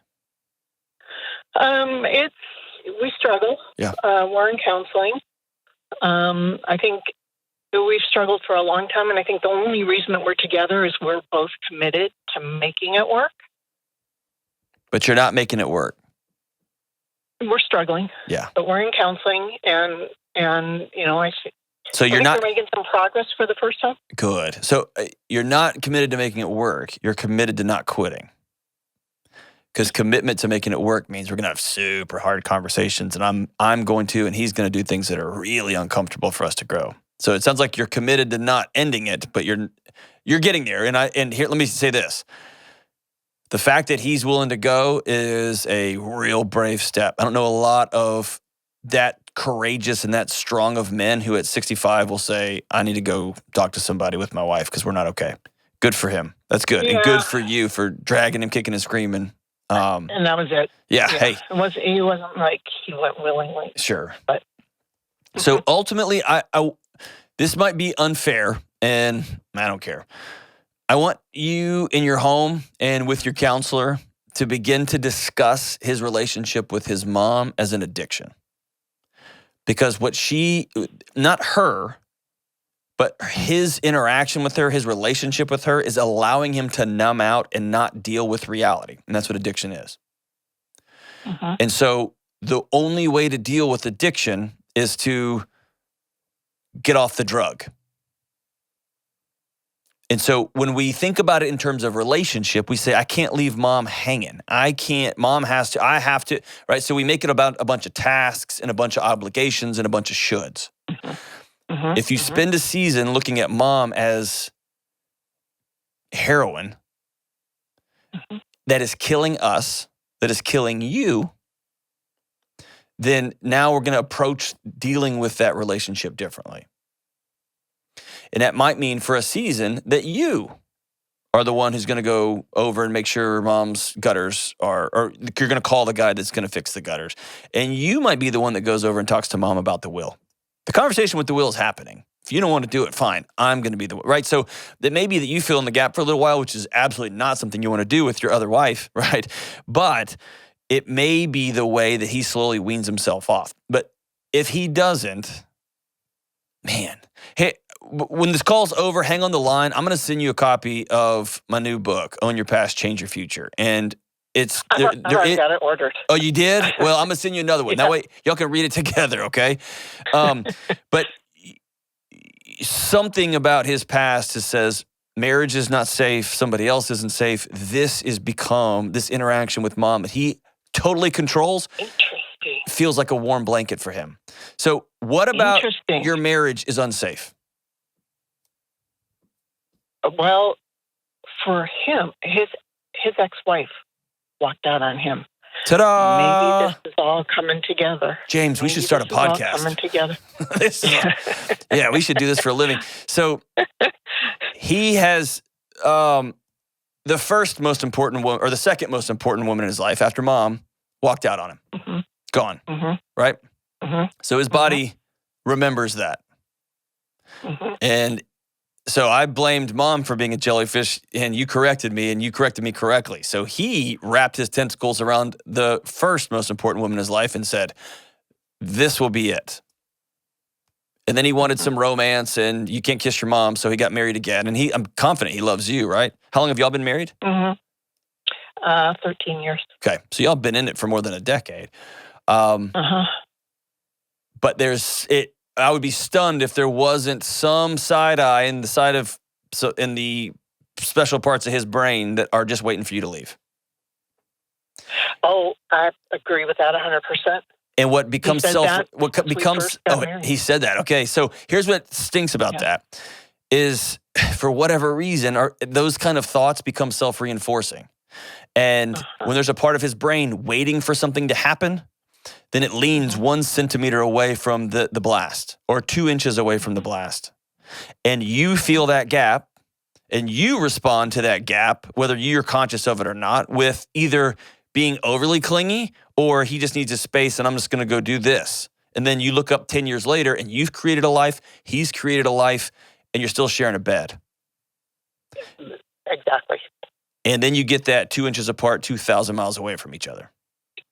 We struggle. Yeah. We're in counseling. I think we've struggled for a long time, and I think the only reason that we're together is we're both committed to making it work. But you're not making it work. We're struggling. Yeah. But we're in counseling, and So you're not we're making some progress for the first time. Good. So you're not committed to making it work. You're committed to not quitting. Because commitment to making it work means we're going to have super hard conversations, and I'm going to, and he's going to do things that are really uncomfortable for us to grow. So it sounds like you're committed to not ending it, but you're getting there. And here, let me say this: the fact that he's willing to go is a real brave step. I don't know a lot of that courageous and that strong of men who at 65 will say, "I need to go talk to somebody with my wife because we're not okay." Good for him. That's good, and good for you for dragging him, kicking and screaming. And that was it. Yeah. Hey, he wasn't like he went willingly. Sure. But so ultimately, I this might be unfair, and I don't care. I want you in your home and with your counselor to begin to discuss his relationship with his mom as an addiction, because not her, but his interaction with her, his relationship with her is allowing him to numb out and not deal with reality. And that's what addiction is. And so the only way to deal with addiction is to get off the drug. And so when we think about it in terms of relationship, we say, I can't leave mom hanging. I have to, right? So we make it about a bunch of tasks and a bunch of obligations and a bunch of shoulds. If you spend a season looking at mom as heroin that is killing us, that is killing you, then now we're going to approach dealing with that relationship differently. And that might mean for a season that you are the one who's going to go over and make sure mom's gutters or you're going to call the guy that's going to fix the gutters. And you might be the one that goes over and talks to mom about the will. The conversation with the will is happening. If you don't want to do it, fine. I'm going to be the one, right? So that may be that you fill in the gap for a little while, which is absolutely not something you want to do with your other wife, right? But it may be the way that he slowly weans himself off. But if he doesn't, man, hey, when this call's over, hang on the line. I'm going to send you a copy of my new book, Own Your Past, Change Your Future. And it's... I got it ordered. Oh, you did? Well, I'm going to send you another one. That way, y'all can read it together, okay? But something about his past that says marriage is not safe, somebody else isn't safe. This interaction with mom that he totally controls feels like a warm blanket for him. So what about your marriage is unsafe? Well, for him, his ex-wife walked out on him. Ta-da! Maybe this is all coming together. James, we should start a podcast. All coming together. Yeah, we should do this for a living. So he has the first most important woman, or the second most important woman in his life after mom, walked out on him. Mm-hmm. Gone. Mm-hmm. Right? Mm-hmm. So his body remembers that. Mm-hmm. And so I blamed mom for being a jellyfish, and you corrected me correctly. So he wrapped his tentacles around the first most important woman in his life and said, this will be it. And then he wanted some romance, and you can't kiss your mom, so he got married again. And I'm confident he loves you, right? How long have y'all been married? 13 years. Okay, so y'all been in it for more than a decade. Uh-huh. But I would be stunned if there wasn't some side eye in the special parts of his brain that are just waiting for you to leave. Oh, I agree with that 100%. And what becomes he said that. Okay, so here's what stinks about that is, for whatever reason, those kind of thoughts become self-reinforcing. And when there's a part of his brain waiting for something to happen, then it leans 1 centimeter away from the blast, or 2 inches away from the blast. And you feel that gap, and you respond to that gap, whether you're conscious of it or not, with either being overly clingy, or he just needs a space and I'm just going to go do this. And then you look up 10 years later and you've created a life, he's created a life, and you're still sharing a bed. Exactly. And then you get that 2 inches apart, 2,000 miles away from each other.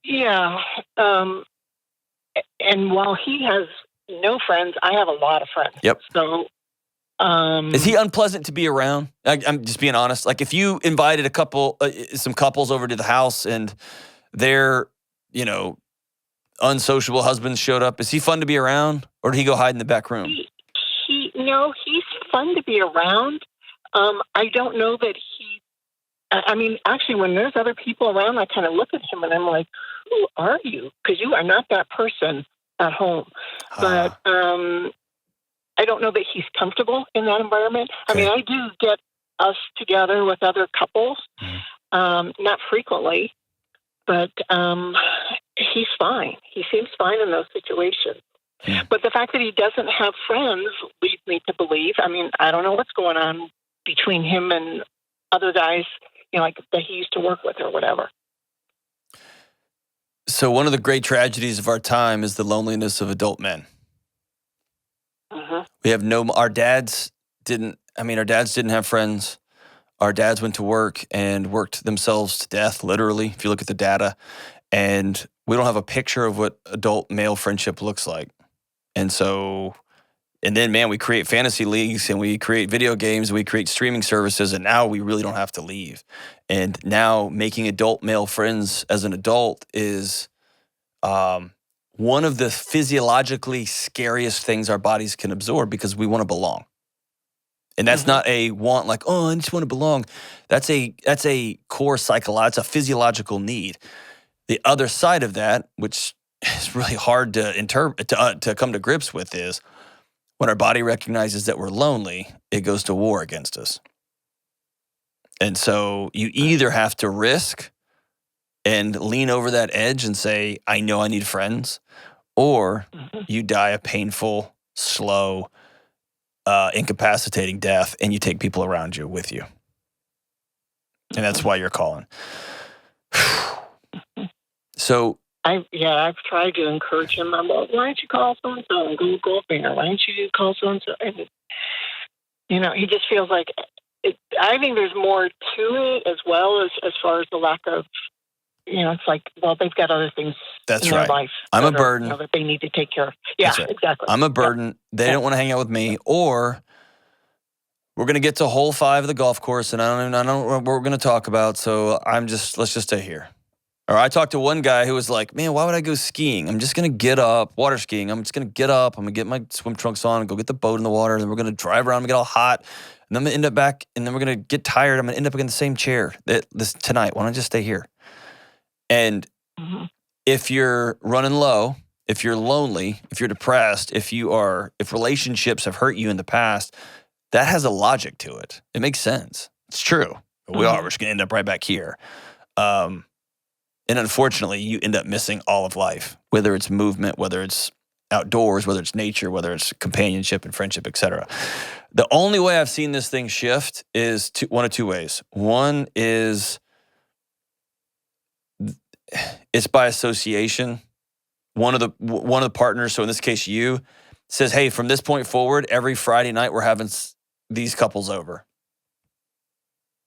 Yeah. And while he has no friends, I have a lot of friends. Yep. So, is he unpleasant to be around? I'm just being honest. Like, if you invited some couples over to the house and their, unsociable husbands showed up, is he fun to be around, or did he go hide in the back room? No, he's fun to be around. I don't know that actually, when there's other people around, I kind of look at him and I'm like, who are you? Because you are not that person at home. But I don't know that he's comfortable in that environment. Okay. I do get us together with other couples, not frequently, but he's fine. He seems fine in those situations. Yeah. But the fact that he doesn't have friends leads me to believe, I don't know what's going on between him and other guys, like that he used to work with or whatever. So one of the great tragedies of our time is the loneliness of adult men. Uh-huh. We have our dads didn't have friends. Our dads went to work and worked themselves to death, literally, if you look at the data. And we don't have a picture of what adult male friendship looks like. And then, man, we create fantasy leagues and we create video games, we create streaming services, and now we really don't have to leave. And now making adult male friends as an adult is one of the physiologically scariest things our bodies can absorb, because we want to belong. And that's not a want, like, oh, I just want to belong. That's a core it's a physiological need. The other side of that, which is really hard to interpret, to come to grips with, is when our body recognizes that we're lonely, it goes to war against us. And so you either have to risk and lean over that edge and say, I know I need friends, or you die a painful, slow, incapacitating death, and you take people around you with you. And that's why you're calling. So I've tried to encourage him. I'm like, why don't you call so-and-so and go golfing? Or why don't you call so-and-so? And, he just feels like I think there's more to it, as well as far as the lack of, it's like, well, they've got other things in their life. I'm a burden. That they need to take care of. Yeah, right. Exactly. I'm a burden. Yeah. They don't want to hang out with me, or we're going to get to hole 5 of the golf course, and I don't know what we're going to talk about, so let's just stay here. Or I talked to one guy who was like, man, why would I go skiing? I'm just going to get up, water skiing. I'm just going to get up. I'm going to get my swim trunks on and go get the boat in the water. And then we're going to drive around and get all hot. And then I'm going to end up back, and then we're going to get tired. I'm going to end up in the same chair tonight. Why don't I just stay here? And if you're running low, if you're lonely, if you're depressed, if relationships have hurt you in the past, that has a logic to it. It makes sense. It's true. We're just going to end up right back here. And unfortunately, you end up missing all of life, whether it's movement, whether it's outdoors, whether it's nature, whether it's companionship and friendship, etc. The only way I've seen this thing shift is one of two ways. One is it's by association. One of the partners, so in this case you, says, hey, from this point forward, every Friday night we're having these couples over.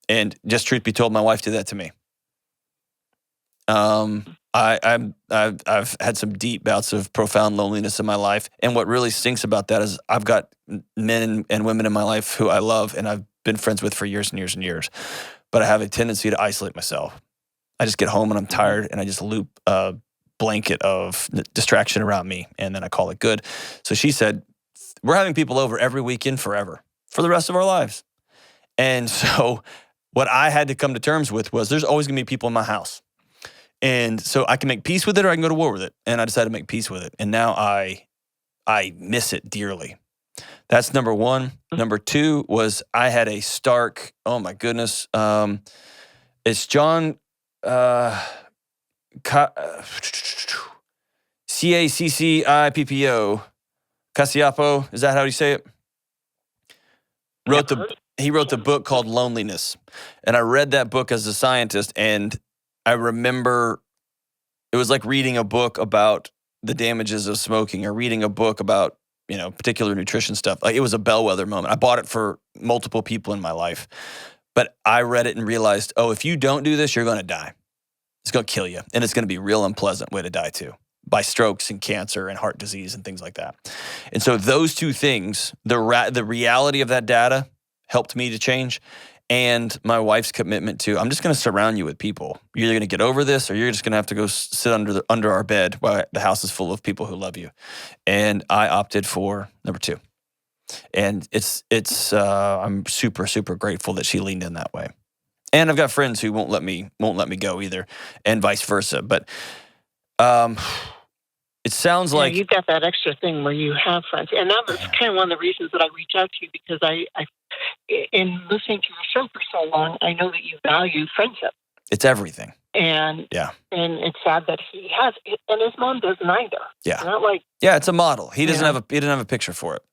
And just truth be told, my wife did that to me. I've had some deep bouts of profound loneliness in my life, and what really stinks about that is I've got men and women in my life who I love and I've been friends with for years and years and years, but I have a tendency to isolate myself. I just get home and I'm tired, and I just loop a blanket of distraction around me, and then I call it good. So she said, we're having people over every weekend forever, for the rest of our lives. And so what I had to come to terms with was there's always going to be people in my house. And so I can make peace with it or I can go to war with it. And I decided to make peace with it. And now I miss it dearly. That's number one. Number two was I had a stark, oh my goodness. It's John Caccippo. Cassiapo, is that how you say it? He wrote the book called Loneliness. And I read that book as a scientist, and I remember it was like reading a book about the damages of smoking or reading a book about, particular nutrition stuff. Like, it was a bellwether moment. I bought it for multiple people in my life, but I read it and realized, if you don't do this, you're going to die. It's going to kill you. And it's going to be a real unpleasant way to die too, by strokes and cancer and heart disease and things like that. And so those two things, the reality of that data helped me to change. And my wife's commitment to, I'm just going to surround you with people. You're either going to get over this, or you're just going to have to go sit under our bed while the house is full of people who love you. And I opted for number two. And I'm super, super grateful that she leaned in that way. And I've got friends who won't let me go either, and vice versa. But it sounds like you've got that extra thing where you have friends, and that was kind of one of the reasons that I reached out to you, because I in listening to your show for so long, I know that you value friendship. It's everything. And it's sad that he has, and his mom doesn't either. Yeah, not like it's a model. He doesn't have a picture for it.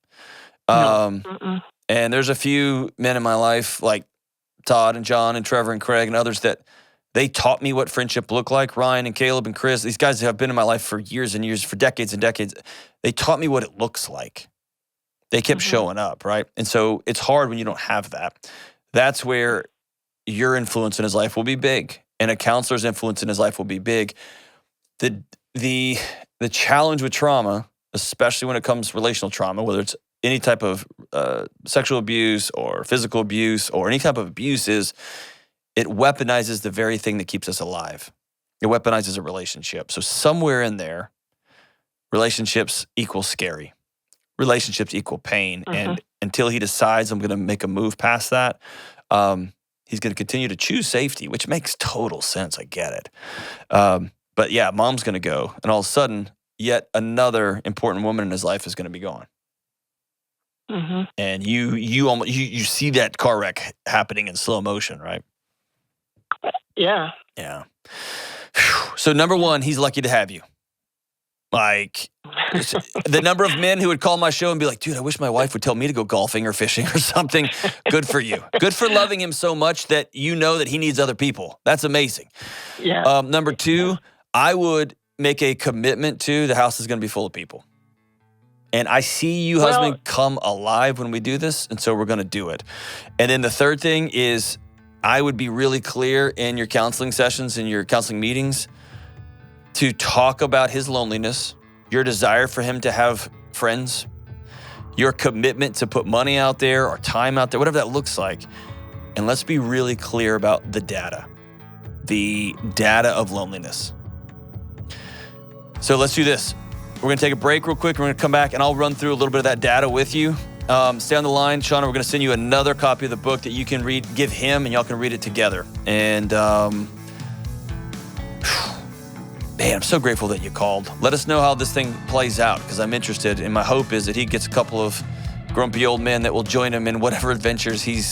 No. And there's a few men in my life like Todd and John and Trevor and Craig and others that they taught me what friendship looked like. Ryan and Caleb and Chris, these guys have been in my life for years and years, for decades and decades. They taught me what it looks like. They kept showing up, right? And so it's hard when you don't have that. That's where your influence in his life will be big, and a counselor's influence in his life will be big. The challenge with trauma, especially when it comes to relational trauma, whether it's any type of sexual abuse or physical abuse or any type of abuse, is it weaponizes the very thing that keeps us alive. It weaponizes a relationship. So somewhere in there, relationships equal scary. Relationships equal pain. And until he decides I'm going to make a move past that, he's going to continue to choose safety, which makes total sense. I get it. But yeah, mom's going to go. And all of a sudden, yet another important woman in his life is going to be gone. And you see that car wreck happening in slow motion, right? Yeah. Yeah. So number one, he's lucky to have you. Like, the number of men who would call my show and be like, dude, I wish my wife would tell me to go golfing or fishing or something. Good for you. Good for loving him so much that you know that he needs other people. That's amazing. Yeah. Number two, I would make a commitment to the house is going to be full of people. And I see you, husband, come alive when we do this, and so we're going to do it. And then the third thing is I would be really clear in your counseling sessions, in your counseling meetings, to talk about his loneliness, your desire for him to have friends, your commitment to put money out there or time out there, whatever that looks like. And let's be really clear about the data. the data of loneliness. So let's do this. We're going to take a break real quick. We're going to come back and I'll run through a little bit of that data with you. Stay on the line, Shauna. We're going to send you another copy of the book that you can read, give him, and y'all can read it together. And man, I'm so grateful that you called. Let us know how this thing plays out because I'm interested. And my hope is that he gets a couple of grumpy old men that will join him in whatever adventures he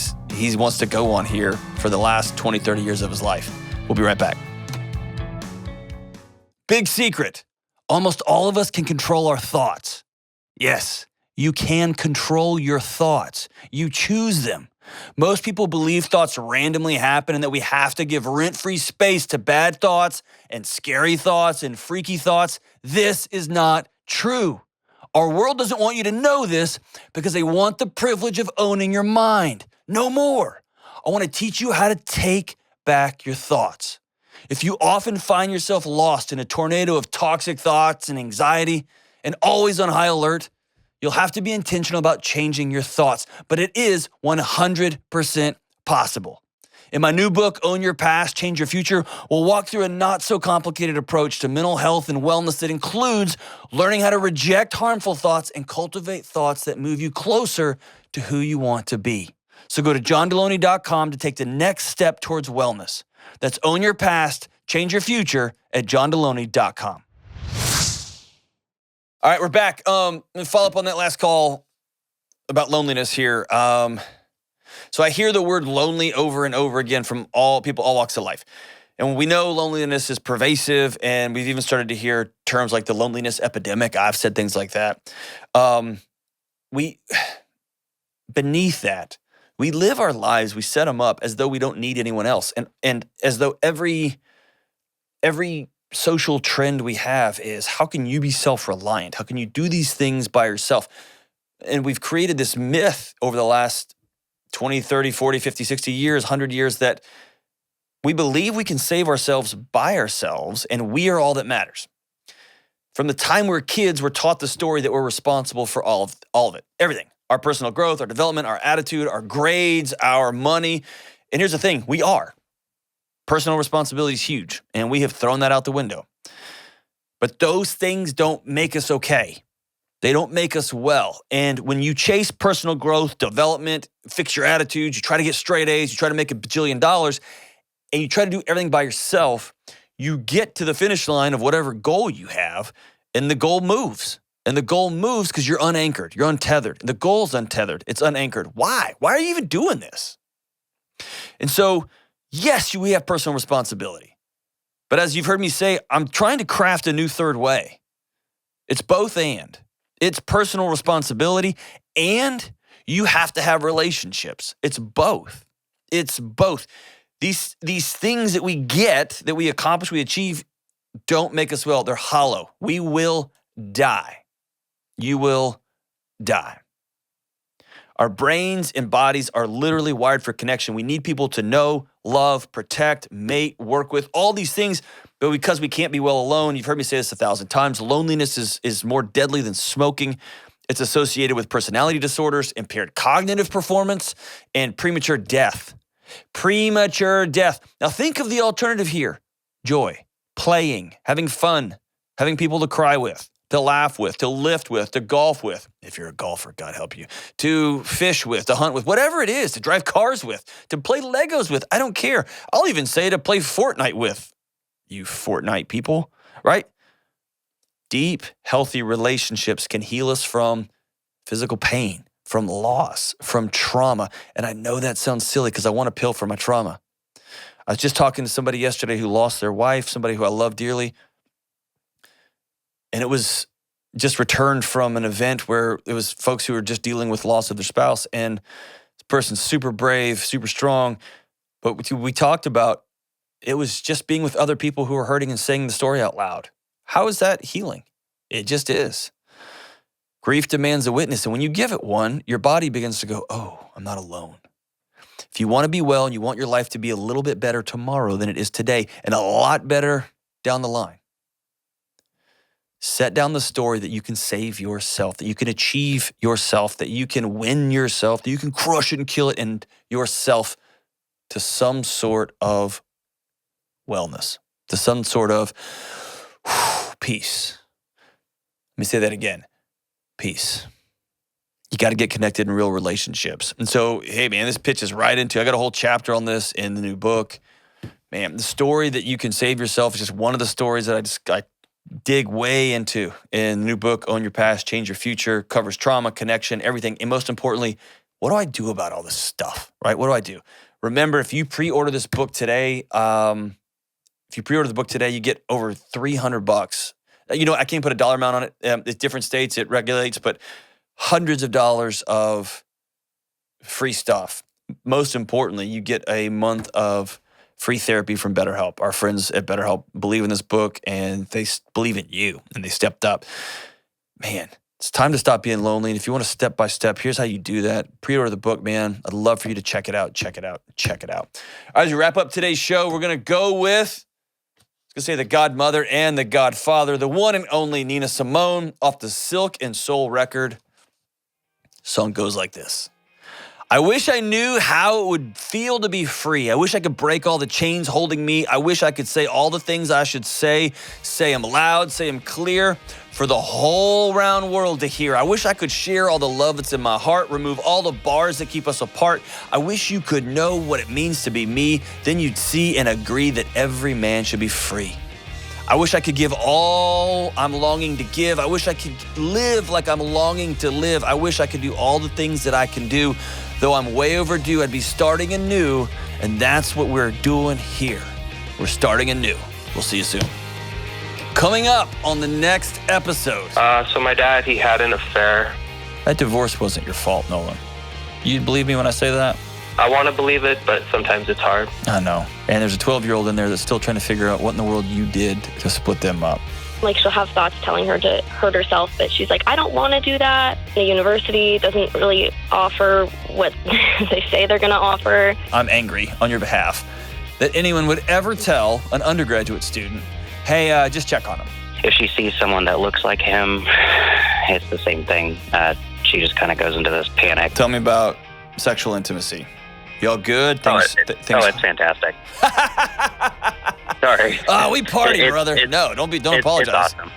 wants to go on here for the last 20, 30 years of his life. We'll be right back. Big secret. Almost all of us can control our thoughts. Yes, you can control your thoughts. You choose them. Most people believe thoughts randomly happen and that we have to give rent-free space to bad thoughts and scary thoughts and freaky thoughts. This is not true. Our world doesn't want you to know this because they want the privilege of owning your mind. No more. I want to teach you how to take back your thoughts. If you often find yourself lost in a tornado of toxic thoughts and anxiety and always on high alert, you'll have to be intentional about changing your thoughts, but it is 100% possible. In my new book, Own Your Past, Change Your Future, we'll walk through a not-so-complicated approach to mental health and wellness that includes learning how to reject harmful thoughts and cultivate thoughts that move you closer to who you want to be. So go to johndelony.com to take the next step towards wellness. That's Own Your Past, Change Your Future at johndelony.com. All right, we're back. Let me follow up on that last call about loneliness here. So I hear the word lonely over and over again from all people, all walks of life. And we know loneliness is pervasive, and we've even started to hear terms like the loneliness epidemic. I've said things like that. Beneath that, we live our lives, we set them up as though we don't need anyone else. And as though every social trend we have is, how can you be self-reliant? How can you do these things by yourself? And we've created this myth over the last 20, 30, 40, 50, 60 years, 100 years that we believe we can save ourselves by ourselves and we are all that matters. From the time we're kids, we're taught the story that we're responsible for all of it, everything. Our personal growth, our development, our attitude, our grades, our money. And here's the thing, we are. Personal responsibility is huge, and we have thrown that out the window. But those things don't make us okay. They don't make us well. And when you chase personal growth, development, fix your attitudes, you try to get straight A's, you try to make $1 bajillion, and you try to do everything by yourself, you get to the finish line of whatever goal you have, and the goal moves. And the goal moves because you're unanchored, you're untethered. The goal's untethered, it's unanchored. Why? Why are you even doing this? And so, yes, we have personal responsibility. But as you've heard me say, I'm trying to craft a new third way. It's both and. It's personal responsibility and you have to have relationships. It's both. It's both. These things that we get, that we accomplish, we achieve, don't make us well. They're hollow. We will die. You will die. Our brains and bodies are literally wired for connection. We need people to know, love, protect, mate, work with, all these things. But because we can't be well alone, you've heard me say this 1,000 times, loneliness is more deadly than smoking. It's associated with personality disorders, impaired cognitive performance, and premature death. Premature death. Now think of the alternative here. Joy, playing, having fun, having people to cry with, to laugh with, to lift with, to golf with, if you're a golfer, God help you, to fish with, to hunt with, whatever it is, to drive cars with, to play Legos with, I don't care. I'll even say to play Fortnite with, you Fortnite people, right? Deep, healthy relationships can heal us from physical pain, from loss, from trauma. And I know that sounds silly because I want a pill for my trauma. I was just talking to somebody yesterday who lost their wife, somebody who I love dearly. And it was just returned from an event where it was folks who were just dealing with loss of their spouse. And this person's super brave, super strong. But we talked about, it was just being with other people who are hurting and saying the story out loud. How is that healing? It just is. Grief demands a witness. And when you give it one, your body begins to go, oh, I'm not alone. If you want to be well and you want your life to be a little bit better tomorrow than it is today and a lot better down the line, set down the story that you can save yourself, that you can achieve yourself, that you can win yourself, that you can crush it and kill it and yourself to some sort of wellness, to some sort of peace. Let me say that again. Peace. You got to get connected in real relationships. And so, hey, man, this pitches right into, I got a whole chapter on this in the new book. Man, the story that you can save yourself is just one of the stories that I dig way into in the new book, Own Your Past, Change Your Future, covers trauma, connection, everything. And most importantly, what do I do about all this stuff, right? What do I do? Remember, if you pre-order this book today, you get over $300. You know, I can't put a dollar amount on it. It's different states, it regulates, but hundreds of dollars of free stuff. Most importantly, you get a month of free therapy from BetterHelp. Our friends at BetterHelp believe in this book, and they believe in you, and they stepped up. Man, it's time to stop being lonely. And if you want to step by step, here's how you do that. Pre-order the book, man. I'd love for you to check it out. All right, as we wrap up today's show, we're going to go with, the godmother and the godfather, the one and only Nina Simone, off the Silk and Soul record. Song goes like this. I wish I knew how it would feel to be free. I wish I could break all the chains holding me. I wish I could say all the things I should say them loud, say them clear, for the whole round world to hear. I wish I could share all the love that's in my heart, remove all the bars that keep us apart. I wish you could know what it means to be me. Then you'd see and agree that every man should be free. I wish I could give all I'm longing to give. I wish I could live like I'm longing to live. I wish I could do all the things that I can do. Though I'm way overdue, I'd be starting anew, and that's what we're doing here. We're starting anew. We'll see you soon. Coming up on the next episode. So my dad, he had an affair. That divorce wasn't your fault, Nolan. You believe me when I say that? I want to believe it, but sometimes it's hard. I know. And there's a 12-year-old in there that's still trying to figure out what in the world you did to split them up. Like, she'll have thoughts telling her to hurt herself, but she's like, I don't want to do that. The university doesn't really offer what they say they're going to offer. I'm angry on your behalf that anyone would ever tell an undergraduate student, hey, just check on him. If she sees someone that looks like him, it's the same thing. She just kind of goes into this panic. Tell me about sexual intimacy. Y'all good? It's fantastic. Sorry. We party, brother. No, don't apologize. It's awesome.